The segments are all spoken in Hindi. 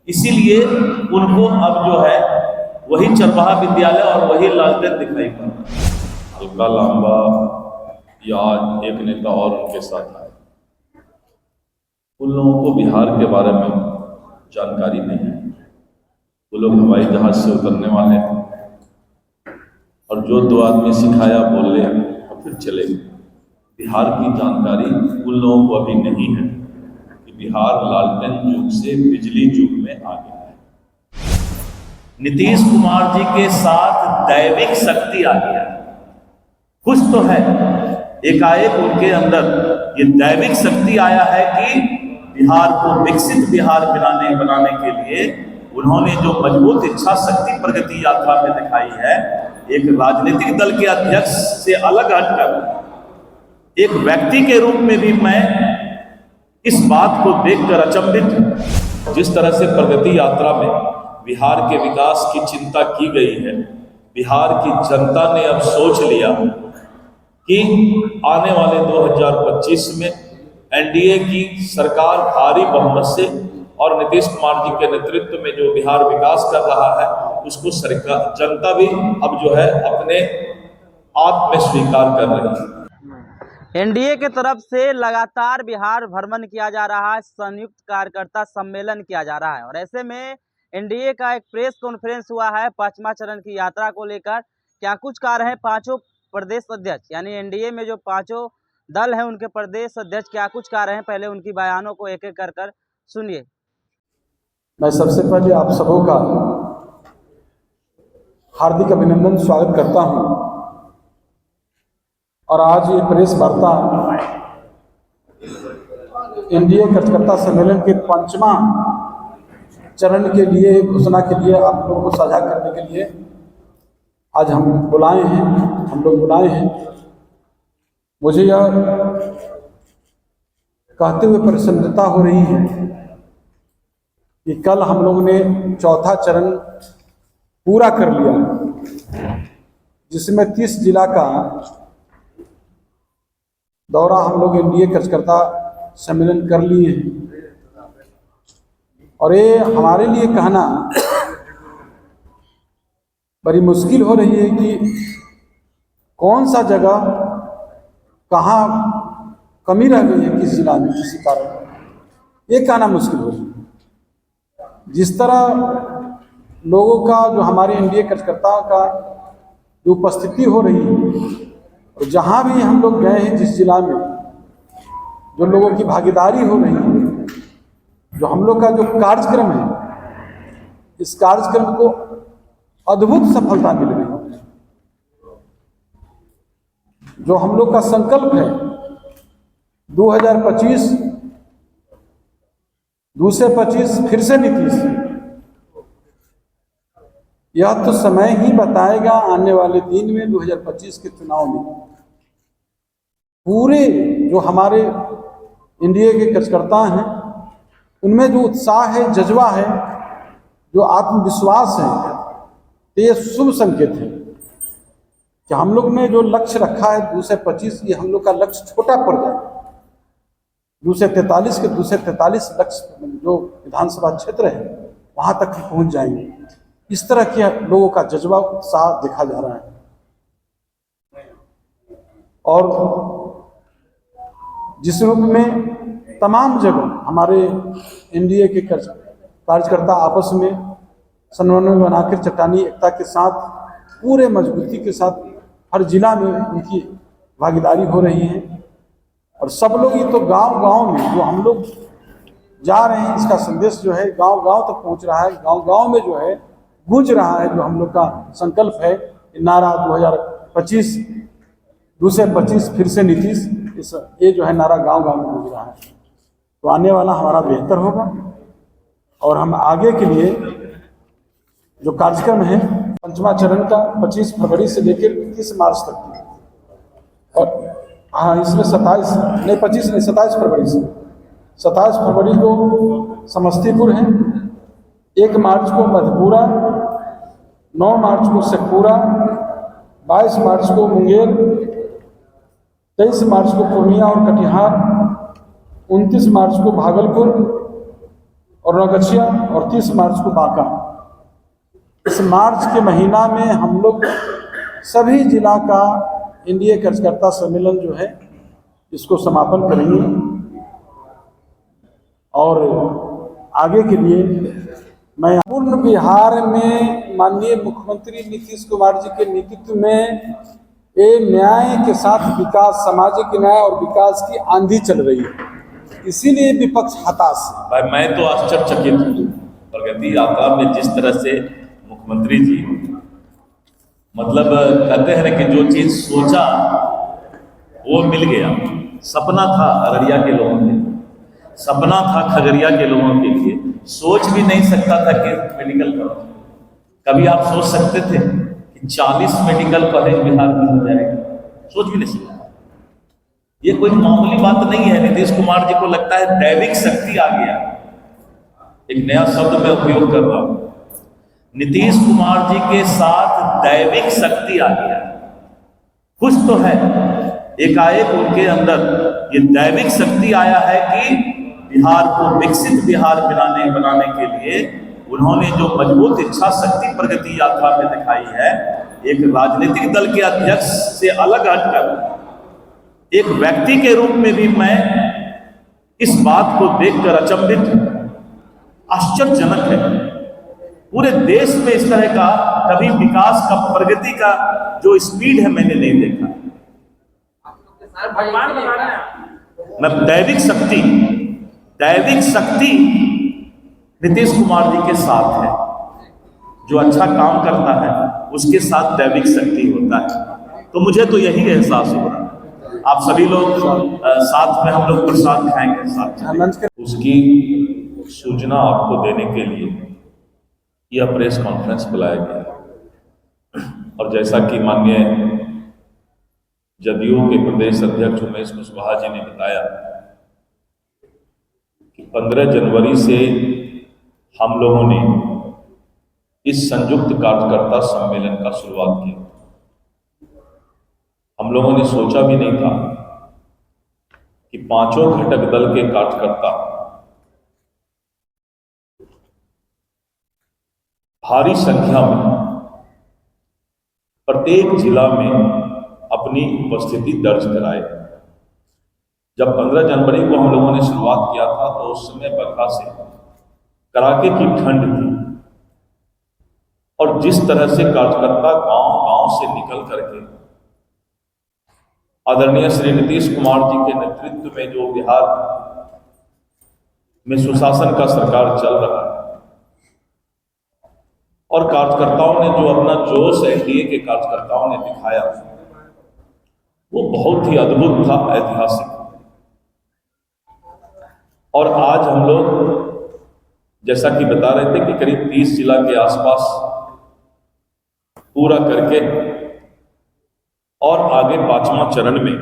इसीलिए उनको अब जो है वही चरवाहा विद्यालय और वही लालटेन दिखाई पड़ रहा है। हल्का लांबा या एक नेता और उनके साथ आए, उन लोगों को बिहार के बारे में जानकारी नहीं है। वो लोग हवाई जहाज से उतरने वाले हैं और जो दो आदमी सिखाया बोल ले और फिर चले गए। बिहार की जानकारी उन लोगों को अभी नहीं है कि बिहार लालटेन युग से बिजली युग में आ गया है। नीतीश कुमार जी के साथ दैविक शक्ति आ गया, कुछ तो है, एकाएक उनके अंदर ये दैविक शक्ति आया है कि बिहार को विकसित बिहार बनाने के लिए उन्होंने जो मजबूत इच्छा शक्ति प्रगति यात्रा में दिखाई है, एक राजनीतिक दल के अध्यक्ष से अलग हटकर एक व्यक्ति के रूप में भी मैं इस बात को देखकर अचंभित। जिस तरह से प्रगति यात्रा में बिहार के विकास की चिंता की गई है, बिहार की जनता ने अब सोच लिया कि आने वाले 2025 में एनडीए की सरकार भारी बहुमत से और नीतीश कुमार जी के नेतृत्व में जो बिहार विकास कर रहा है उसको सरकार जनता भी अब जो है अपने आप में स्वीकार कर रही है। एनडीए के तरफ से लगातार बिहार भ्रमण किया जा रहा है, संयुक्त कार्यकर्ता सम्मेलन किया जा रहा है और ऐसे में एनडीए का एक प्रेस कॉन्फ्रेंस हुआ है 5वां चरण की यात्रा को लेकर। क्या कुछ कह रहे हैं पांचों प्रदेश अध्यक्ष, यानी एनडीए में जो पांचों दल हैं उनके प्रदेश अध्यक्ष क्या कुछ कह रहे हैं, पहले उनकी बयानों को एक एक कर सुनिए। मैं सबसे पहले आप सबों का हार्दिक अभिनंदन स्वागत करता हूं और आज ये प्रेस वार्ता एनडीए कार्यकर्ता सम्मेलन के 5वां चरण के लिए घोषणा के लिए आप लोगों को साझा करने के लिए आज हम लोग बुलाए हैं। मुझे यह कहते हुए प्रसन्नता हो रही है कि कल हम लोगों ने 4था चरण पूरा कर लिया, जिसमें 30 जिला का दौरा हम लोग एनडीए कार्यकर्ता सम्मेलन कर लिए हैं। और ये हमारे लिए कहना बड़ी मुश्किल हो रही है कि कौन सा जगह कहाँ कमी रह गई है, किस जिला में किसी कारण, ये कहना मुश्किल हो रही है। जिस तरह लोगों का जो हमारे एनडीए कार्यकर्ताओं का जो उपस्थिति हो रही है और जहाँ भी हम लोग गए हैं, जिस जिला में जो लोगों की भागीदारी हो रही है, जो हम लोग का जो कार्यक्रम है, इस कार्यक्रम को अद्भुत सफलता मिल रही है। जो हम लोग का संकल्प है 2025 दूसरे 25 फिर से नीतीश, यह तो समय ही बताएगा आने वाले दिन में 2025 के चुनाव में पूरे जो हमारे एनडीए के कार्यकर्ता हैं उनमें जो उत्साह है, जज्बा है, जो आत्मविश्वास है, ये शुभ संकेत है कि हम लोग ने जो लक्ष्य रखा है 225, ये हम लोग का लक्ष्य छोटा पड़ जाए। 243 के 243 लक्ष्य जो विधानसभा क्षेत्र है वहां तक हम पहुंच जाएंगे। इस तरह के लोगों का जज्बा, उत्साह देखा जा रहा है। और जिस रूप में तमाम जगह हमारे एनडीए के कार्यकर्ता आपस में समन्वय बनाकर चट्टानी एकता के साथ पूरे मजबूती के साथ हर जिला में उनकी भागीदारी हो रही है। और सब लोग, ये तो गांव-गांव में जो हम लोग जा रहे हैं, इसका संदेश जो है गांव-गांव तक पहुंच रहा है, गांव-गांव में जो है गूंज रहा है। जो हम लोग का संकल्प है नारा 2025 दूसरे 25 फिर से नीतीश, ये जो है नारा गांव-गांव में गूंज रहा है। तो आने वाला हमारा बेहतर होगा और हम आगे के लिए जो कार्यक्रम है 5वां चरण का 25 फरवरी से लेकर 30 मार्च तक, और हाँ इसमें 27 फरवरी से 27 फरवरी को समस्तीपुर है, 1 मार्च को मधेपुरा, 9 मार्च को शेखपुरा, 22 मार्च को मुंगेर, 23 मार्च को पूर्णिया और कटिहार, 29 मार्च को भागलपुर और नौगछिया और 30 मार्च को बांका। इस मार्च के महीना में हम लोग सभी जिला का एनडीए कार्यकर्ता सम्मेलन जो है इसको समापन करेंगे और आगे के लिए मैं पूर्ण बिहार में माननीय मुख्यमंत्री नीतीश कुमार जी के नेतृत्व में ये न्याय के साथ विकास, सामाजिक न्याय और विकास की आंधी चल रही है, इसीलिए विपक्ष हताश है। भाई मैं तो आश्चर्यचकित हूँ प्रगति यात्रा में जिस तरह से मुख्यमंत्री जी मतलब कहते हैं ना कि जो चीज सोचा वो मिल गया। सपना था अररिया के लोगों के, सपना था खगड़िया के लोगों के लिए, सोच भी नहीं सकता था कि मेडिकल कॉलेज, कभी आप सोच सकते थे कि 40 मेडिकल कॉलेज बिहार में हो जाएगा? सोच भी नहीं सकता। ये कोई मामूली बात नहीं है। नीतीश कुमार जी को लगता है दैविक शक्ति आ गया। एक नया शब्द मैं उपयोग कर रहा हूं, नीतीश कुमार जी के साथ दैविक शक्ति आ गया। कुछ तो है, एकाएक उनके अंदर ये दैविक शक्ति आया है कि बिहार को विकसित बिहार बनाने के लिए उन्होंने जो मजबूत इच्छा शक्ति प्रगति यात्रा में दिखाई है, एक राजनीतिक दल के अध्यक्ष से अलग हटकर एक व्यक्ति के रूप में भी मैं इस बात को देखकर अचंभित हूं। आश्चर्यजनक है। पूरे देश में इस तरह का कभी विकास का, प्रगति का जो स्पीड है मैंने नहीं देखा। भगवान बता रहे हैं मैं दैविक शक्ति नीतीश कुमार जी के साथ है। जो अच्छा काम करता है उसके साथ दैविक शक्ति होता है। तो मुझे तो यही एहसास हो रहा है। आप सभी लोग साथ में हम लोग प्रसाद खाएंगे साथ। उसकी सूचना आपको देने के लिए यह प्रेस कॉन्फ्रेंस बुलाया गया और जैसा कि माननीय जदयू के प्रदेश अध्यक्ष उमेश कुशवाहा जी ने बताया कि 15 जनवरी से हम लोगों ने इस संयुक्त कार्यकर्ता सम्मेलन का शुरुआत किया। हम लोगों ने सोचा भी नहीं था कि पांचों घटक दल के कार्यकर्ता भारी संख्या में प्रत्येक जिला में अपनी उपस्थिति दर्ज कराए। जब 15 जनवरी को हम लोगों ने शुरुआत किया था तो उस समय बरखा से कड़ाके की ठंड थी और जिस तरह से कार्यकर्ता गांव-गांव से निकल करके आदरणीय श्री नीतीश कुमार जी के नेतृत्व में जो बिहार में सुशासन का सरकार चल रहा है और कार्यकर्ताओं ने जो अपना जोश एनडीए के कार्यकर्ताओं ने दिखाया वो बहुत ही अद्भुत था, ऐतिहासिक। और आज हम लोग जैसा कि बता रहे थे कि करीब 30 जिला के आसपास पूरा करके और आगे 5वां चरण में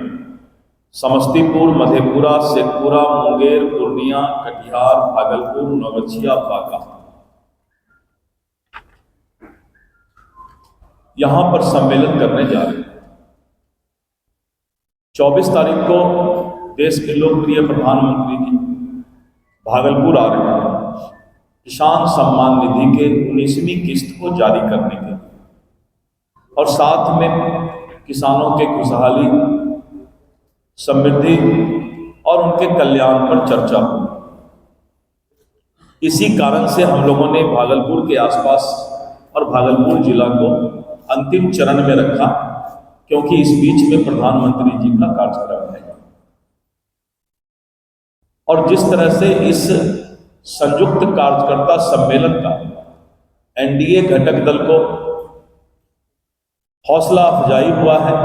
समस्तीपुर, मधेपुरा, शेखपुरा, मुंगेर, पूर्णिया, कटिहार, भागलपुर, नौगछिया, बांका, यहां पर सम्मेलन करने जा रहे हैं। 24 तारीख को देश के लोकप्रिय प्रधानमंत्री जी भागलपुर आ रहे हैं किसान सम्मान निधि के 19वीं किस्त को जारी करने के और साथ में किसानों के खुशहाली, समृद्धि और उनके कल्याण पर चर्चा हो। इसी कारण से हम लोगों ने भागलपुर के आसपास और भागलपुर जिला को अंतिम चरण में रखा क्योंकि इस बीच में प्रधानमंत्री जी का कार्यक्रम है। और जिस तरह से इस संयुक्त कार्यकर्ता सम्मेलन का एनडीए घटक दल को हौसला अफजाई हुआ है,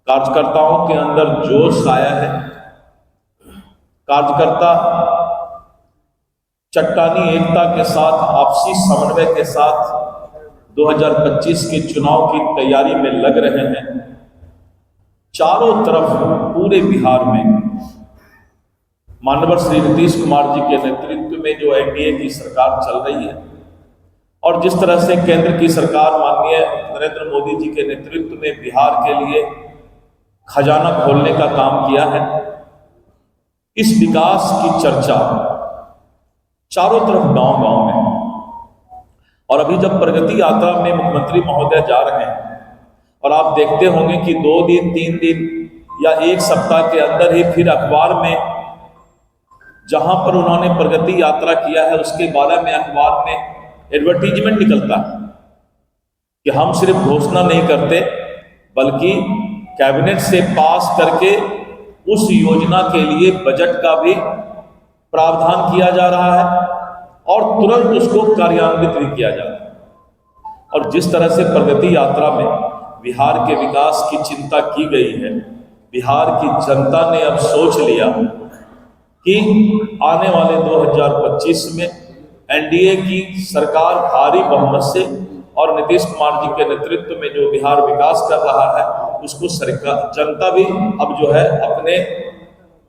कार्यकर्ताओं के अंदर जोश आया है। कार्यकर्ता चट्टानी एकता के साथ, आपसी समन्वय के साथ 2025 के चुनाव की तैयारी में लग रहे हैं। चारों तरफ पूरे बिहार में माननीय श्री नीतीश कुमार जी के नेतृत्व में जो एनडीए की सरकार चल रही है और जिस तरह से केंद्र की सरकार माननीय नरेंद्र मोदी जी के नेतृत्व में बिहार के लिए खजाना खोलने का काम किया है, इस विकास की चर्चा चारों तरफ गांव-गांव में। और अभी जब प्रगति यात्रा में मुख्यमंत्री महोदय जा रहे हैं और आप देखते होंगे कि 2 दिन 3 दिन या 1 सप्ताह के अंदर ही फिर अखबार में जहां पर उन्होंने प्रगति यात्रा किया है उसके बारे में अखबार में एडवर्टीजमेंट निकलता है कि हम सिर्फ घोषणा नहीं करते बल्कि कैबिनेट से पास करके उस योजना के लिए बजट का भी प्रावधान किया जा रहा है और तुरंत उसको कार्यान्वित भी किया जा रहा है। और जिस तरह से प्रगति यात्रा में बिहार के विकास की चिंता की गई है, बिहार की जनता ने अब सोच लिया कि आने वाले 2025 में एनडीए की सरकार भारी बहुमत से और नीतीश कुमार जी के नेतृत्व में जो बिहार विकास कर रहा है उसको सरकार जनता भी अब जो है अपने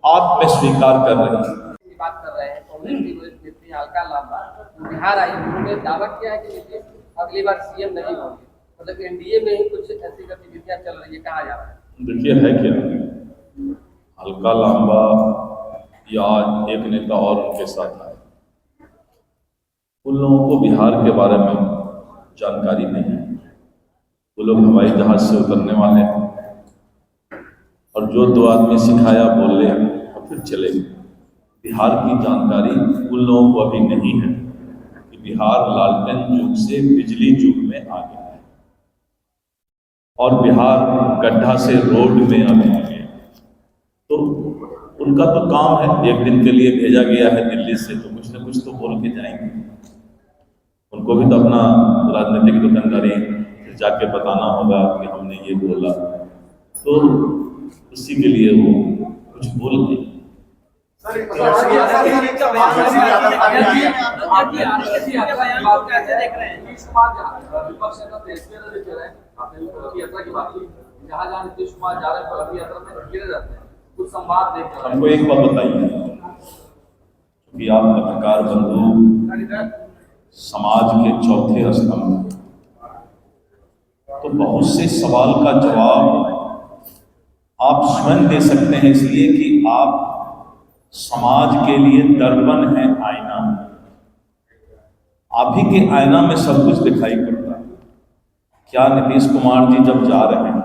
आत्म में स्वीकार कर रही है। बात कर रहे हैं कांग्रेस की वरिष्ठ नेत्री अलका लांबा बिहार आई, उन्होंने दावा किया है कि नीतीश अगली बार सीएम नहीं होंगे, मतलब एनडीए में ही कुछ ऐसी गतिविधियां चल रही है, कहा जा रहा है। देखिए है क्या, अलका लांबा या एक नेता और उनके साथ आए, उन लोगों को बिहार के बारे में जानकारी नहीं है। वो लोग हवाई जहाज से उतरने वाले हैं और जो 2 आदमी सिखाया बोल ले और फिर चले गए। बिहार की जानकारी उन लोगों को अभी नहीं है कि बिहार लालटेन युग से बिजली युग में आ गया है और बिहार गड्ढा से रोड में अभी आ गया। तो उनका तो काम है, एक दिन के लिए भेजा गया है दिल्ली से, तो कुछ न कुछ तो बोल के जाएंगे। उनको भी तो अपना राजनीतिक दुकानदारी जाके बताना होगा कि हमने ये बोला, तो उसी के लिए वो कुछ बोल गए। हमको एक बात बताइए कि आप पत्रकार बंधु समाज के चौथे स्तंभ, तो बहुत से सवाल का जवाब आप स्वयं दे सकते हैं, इसलिए कि आप समाज के लिए दर्पण है, आईना। आप ही के आईना में सब कुछ दिखाई पड़ता है। क्या नीतीश कुमार जी जब जा रहे हैं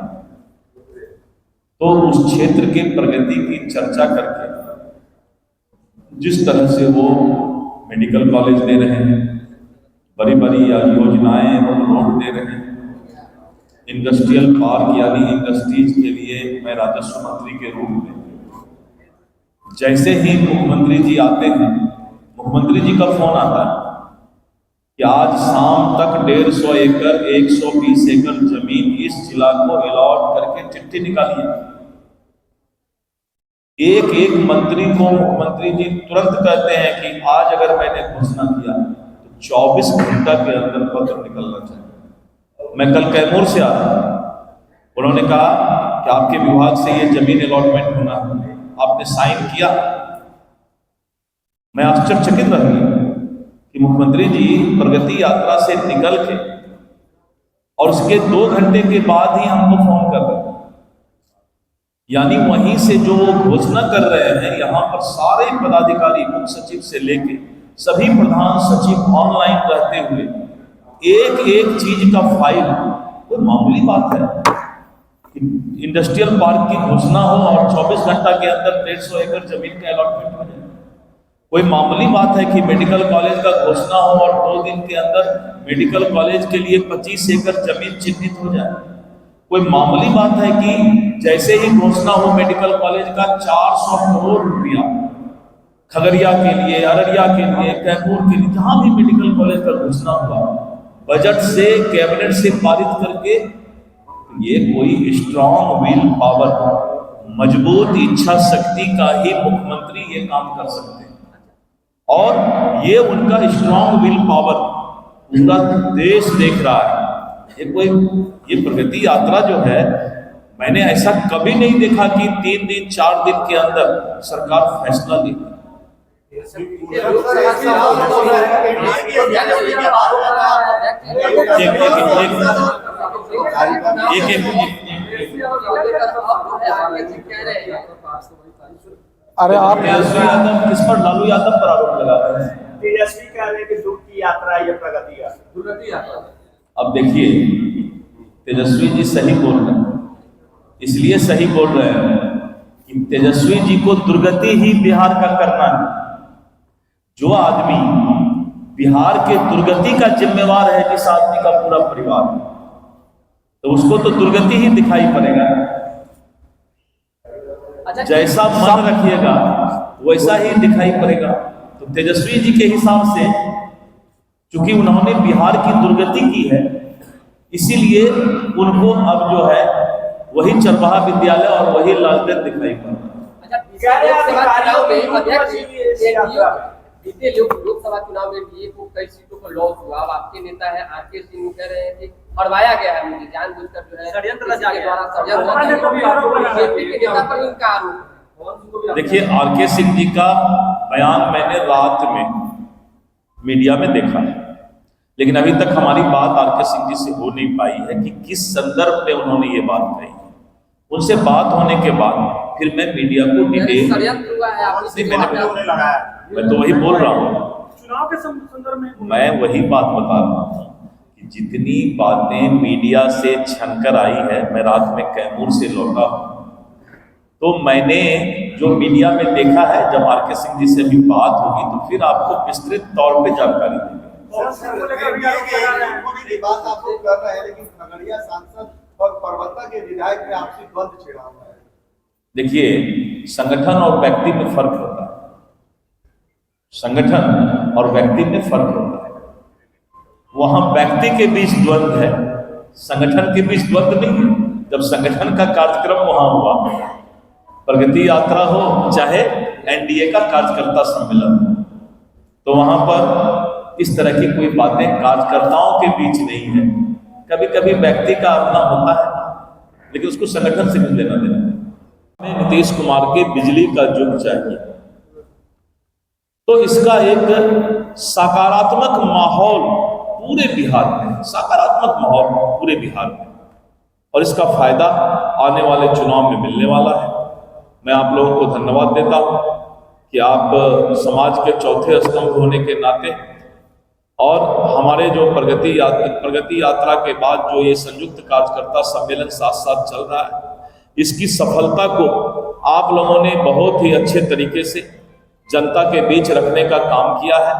तो उस क्षेत्र के प्रगति की चर्चा करके जिस तरह से वो मेडिकल कॉलेज दे रहे हैं, बड़ी बड़ी योजनाएं रोड दे रहे हैं, इंडस्ट्रियल पार्क यानी इंडस्ट्रीज के लिए मैं राजस्व मंत्री के रूप में जैसे ही मुख्यमंत्री जी आते हैं, मुख्यमंत्री जी का फोन आता है कि आज शाम तक 150 एकड़ 120 एकड़ जमीन इस जिला को अलॉट करके चिट्ठी निकालिए। एक एक मंत्री को मुख्यमंत्री जी तुरंत कहते हैं कि आज अगर मैंने घोषणा किया तो 24 घंटा के अंदर पत्र निकलना चाहिए। मैं कल कैमूर से आ रहा हूं, उन्होंने कहा कि आपके विभाग से ये जमीन अलॉटमेंट होना है, आपने साइन किया। मैं आश्चर्यचकित रह गया कि मुख्यमंत्री जी प्रगति यात्रा से निकल के और उसके 2 घंटे के बाद ही हमको फोन कर रहे हैं। यानी वहीं से जो घोषणा कर रहे हैं, यहाँ पर सारे पदाधिकारी मुख्य सचिव से लेके सभी प्रधान सचिव ऑनलाइन रहते हुए एक एक चीज का फाइल, कोई मामूली बात है कि इंडस्ट्रियल पार्क की घोषणा हो और 24 घंटा के अंदर 150 एकड़ जमीन का अलॉटमेंट हो जाए। कोई मामूली बात है कि मेडिकल कॉलेज का घोषणा हो और 2 दिन के अंदर मेडिकल कॉलेज के लिए 25 एकड़ जमीन चिन्हित हो जाए। कोई मामूली बात है कि जैसे ही घोषणा हो मेडिकल कॉलेज का 400 करोड़ रुपया खगड़िया के लिए, अररिया के लिए, कैमूर के लिए, जहां भी मेडिकल कॉलेज का घोषणा हुआ, बजट से कैबिनेट से पारित करके, ये कोई स्ट्रॉन्ग विल पावर, मजबूत इच्छा शक्ति का ही मुख्यमंत्री ये काम कर सकते हैं। और ये उनका स्ट्रॉन्ग विल पावर पूरा देश देख रहा है। ये प्रगति यात्रा जो है, मैंने ऐसा कभी नहीं देखा कि 3 दिन 4 दिन के अंदर सरकार फैसला ली। अरे आप यादव किस पर, लालू यादव पर आरोप लगा रहे हैं। तेजस्वी कह रहे हैं कि दुख की यात्रा है, ये प्रगति है। दुर्गति यात्रा। अब देखिए, तेजस्वी जी सही बोल रहे हैं, इसलिए सही बोल रहे हैं कि तेजस्वी जी को दुर्गति ही बिहार का करना है। जो आदमी बिहार के दुर्गति का जिम्मेवार है, जिस आदमी का पूरा परिवार, तो उसको तो दुर्गति ही दिखाई पड़ेगा। अच्छा, जैसा मन रखिएगा वैसा ही दिखाई पड़ेगा। तो तेजस्वी जी के हिसाब से, चूंकि उन्होंने बिहार की दुर्गति की है, इसीलिए उनको अब जो है वही चरवाहा विद्यालय और वही लालटेन दिखाई पड़ रहा है। बीते लोकसभा चुनाव में डीए को कई सीटों पर लॉस हुआ। अब आपके नेता है आरके सिंह कह रहे हैं कि हरवाया गया है, मुझे जानबूझकर जो है षड्यंत्र रचा गया है। बीजेपी के नेता पर इनका आरोप। देखिए, आरके सिंह जी का बयान मैंने रात में मीडिया में देखा है, लेकिन अभी तक हमारी बात आरके सिंह जी से हो नहीं पाई है कि किस संदर्भ में उन्होंने ये बात कही। उनसे बात होने के बाद फिर मैं मीडिया को डिटेल, षड्यंत्र हुआ है आपने मैं तो वही बोल रहा हूँ, चुनाव के संदर्भ में मैं वही बात बता रहा हूँ कि जितनी बातें मीडिया से छनकर आई है, मैं रात में कैमूर से लौटा हूँ, तो मैंने जो मीडिया में देखा है, जब आरके सिंह जी से भी बात होगी तो फिर आपको विस्तृत तौर पे जानकारी देंगे। बात आप लोग कर रहे हैं, लेकिन खगड़िया सांसद और परबत्ता के विधायक में आपसी द्वंद्व छिड़ा हुआ है। देखिए, संगठन और व्यक्ति में फर्क होता है, संगठन और व्यक्ति में फर्क होता है। वहां व्यक्ति के बीच द्वंद्व है, संगठन के बीच द्वंद्व नहीं है। जब संगठन का कार्यक्रम वहां हुआ, प्रगति यात्रा हो चाहे एनडीए का कार्यकर्ता सम्मेलन, तो वहां पर इस तरह की कोई बातें कार्यकर्ताओं के बीच नहीं है। कभी कभी व्यक्ति का अपना होता है, लेकिन उसको संगठन से नहीं लेना देना। हमें नीतीश कुमार के बिजली का युग चाहिए, तो इसका एक सकारात्मक माहौल पूरे बिहार में, सकारात्मक माहौल पूरे बिहार में, और इसका फायदा आने वाले चुनाव में मिलने वाला है। मैं आप लोगों को धन्यवाद देता हूं कि आप समाज के चौथे स्तंभ होने के नाते, और हमारे जो प्रगति यात्रा के बाद जो ये संयुक्त कार्यकर्ता सम्मेलन साथ साथ चल रहा है, इसकी सफलता को आप लोगों ने बहुत ही अच्छे तरीके से जनता के बीच रखने का काम किया है।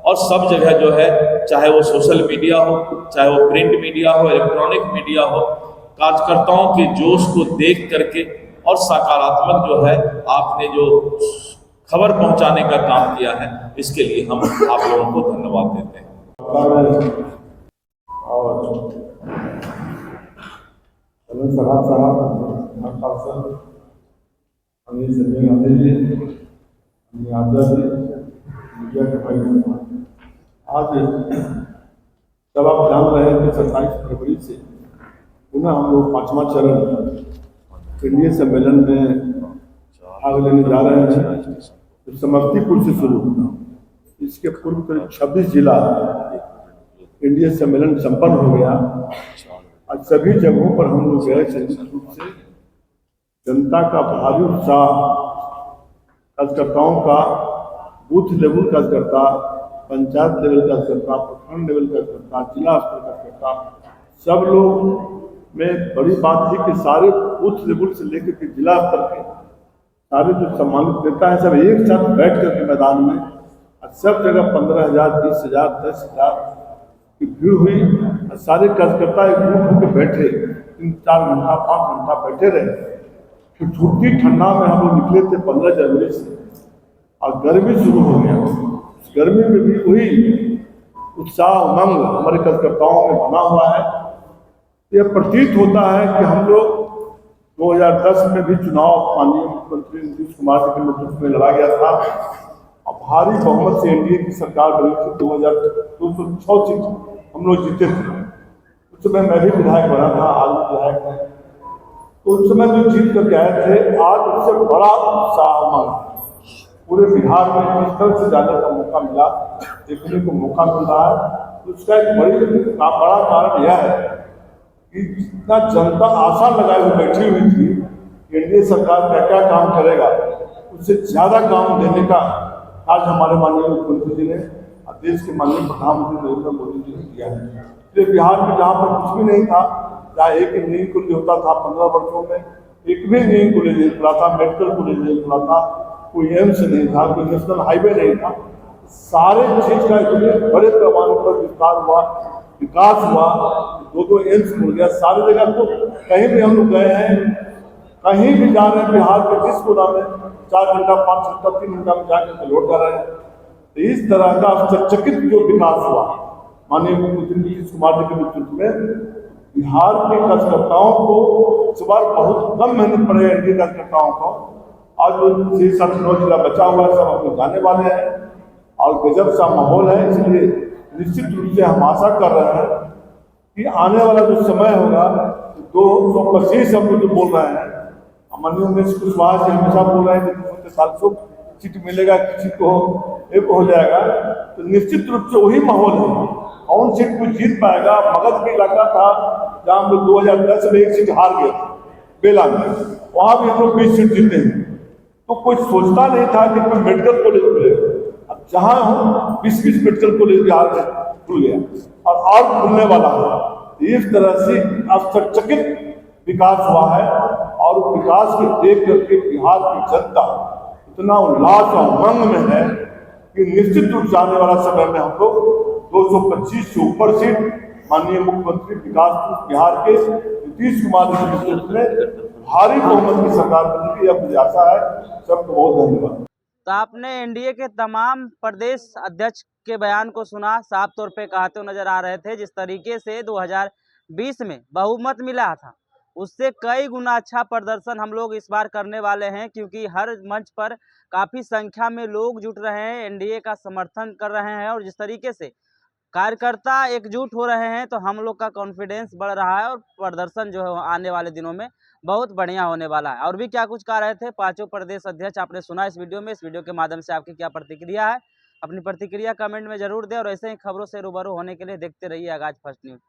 और सब जगह जो है, चाहे वो सोशल मीडिया हो, चाहे वो प्रिंट मीडिया हो, इलेक्ट्रॉनिक मीडिया हो, कार्यकर्ताओं के जोश को देख करके और सकारात्मक जो है आपने जो खबर पहुंचाने का काम किया है, इसके लिए हम आप लोगों को धन्यवाद देते हैं। और संजय गांधी जी, यादव जी, मीडिया के भाई, आज जब आप जान रहे हैं कि 27 फरवरी से पुनः हम लोग 5वां चरण एनडीए सम्मेलन में भाग लेने जा रहे हैं, तो समस्तीपुर से शुरू होगा। इसके पूर्व करीब 26 जिला एनडीए सम्मेलन संपन्न हो गया। आज सभी जगहों पर हम लोग गए, संयुक्त रूप से जनता का भारी उत्साह, कार्यकर्ताओं का बूथ लेवल कार्यकर्ता, पंचायत लेवल कार्यकर्ता, प्रखंड लेवल कार्यकर्ता, जिला स्तर कार्यकर्ता, सब लोग में बड़ी बात थी कि सारे बूथ लेवल से लेकर के जिला स्तर के सारे जो सम्मानित नेता हैं, सब एक साथ बैठ करके मैदान में, सब जगह 15,000, 20,000, 10,000 की भीड़ हुई। और सारे कार्यकर्ता एक ग्रुप होकर बैठे, 3-4 घंटा 5 घंटा बैठे रहे। तो छुट्टी ठंडा में हम लोग निकले थे 15 जनवरी से, और गर्मी शुरू हो गया। गर्मी में भी वही उत्साह उमंग हमारे कार्यकर्ताओं में बना हुआ है। यह प्रतीत होता है कि हम लोग 2010 में भी चुनाव माननीय मुख्यमंत्री नीतीश कुमार जी के नेतृत्व में लड़ा गया था, और भारी बहुमत से एनडीए की सरकार बनी थी। 2206 सीट हम लोग जीते थे। उस समय मैं भी विधायक बना था, आज विधायक है। तो उस समय जो जीत करके आए थे, आज उससे बड़ा उत्साह उमंग पूरे बिहार में जिस तरह से जाने का मौका मिला, देखने को मौका मिल रहा है। तो उसका एक बड़ा कारण यह है कि जितना जनता आशा लगाए हुए बैठी हुई थी एनडीए सरकार क्या क्या काम करेगा, उससे ज़्यादा काम देने का आज हमारे माननीय मुख्यमंत्री जी ने और देश के माननीय प्रधानमंत्री नरेंद्र मोदी जी ने किया है। इसलिए बिहार में जहाँ पर कुछ भी नहीं था, जहाँ एक इंजीनियरिंग कॉलेज होता था 15 वर्षों में, एक भी इंजीनियरिंग कॉलेज नहीं खुला था, मेडिकल कॉलेज नहीं खुला था, कोई एम्स नहीं था, कोई नेशनल हाईवे नहीं था। सारे चीज का इतने बड़े पैमाने पर विस्तार हुआ, विकास हुआ, दो एम्स खुल गया सारी जगह। तो कहीं भी हम लोग गए हैं, कहीं भी जा रहे हैं बिहार के जिस कोना में 4 घंटा 5 घंटा 3 घंटा में जाकर लौट जा रहे हैं। तो इस तरह का आश्चर्यचकित जो विकास हुआ माननीय मुख्यमंत्री नीतीश कुमार जी के नेतृत्व में, बिहार के कार्यकर्ताओं को इस बार बहुत कम मेहनत पड़े एनडीए कार्यकर्ताओं को। आज जो 6-7-9 जिला बचा हुआ है सब हम लोग जाने वाले हैं और गजब सा माहौल है। इसलिए निश्चित रूप से हम आशा कर रहे हैं कि आने वाला जो समय होगा 225 हम लोग जो बोल रहे हैं, माननीय उमेश कुशवाहा जी हमेशा बोल रहे हैं कि 243 सीट मिलेगा, किसी को एक हो जाएगा। तो निश्चित रूप से वही माहौल है। कौन सीट कोई जीत पाएगा? मगध का इलाका था जहाँ हम लोग 2010 में 1 सीट हार गए बेला में, वहाँ भी हम लोग 20 सीट जीते हैं। तो कोई सोचता नहीं था कि कोई मेडिकल कॉलेज खुलेगा। अब जहाँ हम 20 मेडिकल कॉलेज बिहार में खुल गया और खुलने वाला है। इस तरह से आश्चर्यचकित विकास हुआ है और विकास को देख करके बिहार की जनता इतना उल्लास और उमंग में है कि निश्चित रूप से आने वाला समय में हम लोग 225 से ऊपर सीट माननीय मुख्यमंत्री विकास बिहार के नीतीश कुमार जी के नेतृत्व में भारी बहुमत की सरकार बनेगी, यह मुझे आशा है। सबको बहुत धन्यवाद। तो आपने एनडीए के तमाम प्रदेश अध्यक्ष के बयान को सुना, साफ तौर पे कहते हुए नजर आ रहे थे जिस तरीके से 2020 में बहुमत मिला था उससे कई गुना अच्छा प्रदर्शन हम लोग इस बार करने वाले हैं, क्योंकि हर मंच पर काफ़ी संख्या में लोग जुट रहे हैं, एनडीए का समर्थन कर रहे हैं और जिस तरीके से कार्यकर्ता एकजुट हो रहे हैं तो हम लोग का कॉन्फिडेंस बढ़ रहा है और प्रदर्शन जो है आने वाले दिनों में बहुत बढ़िया होने वाला है। और भी क्या कुछ कह रहे थे पांचों प्रदेश अध्यक्ष आपने सुना इस वीडियो में। इस वीडियो के माध्यम से आपकी क्या प्रतिक्रिया है, अपनी प्रतिक्रिया कमेंट में जरूर दें और ऐसे ही खबरों से रूबरू होने के लिए देखते रहिए आगाज फर्स्ट न्यूज़।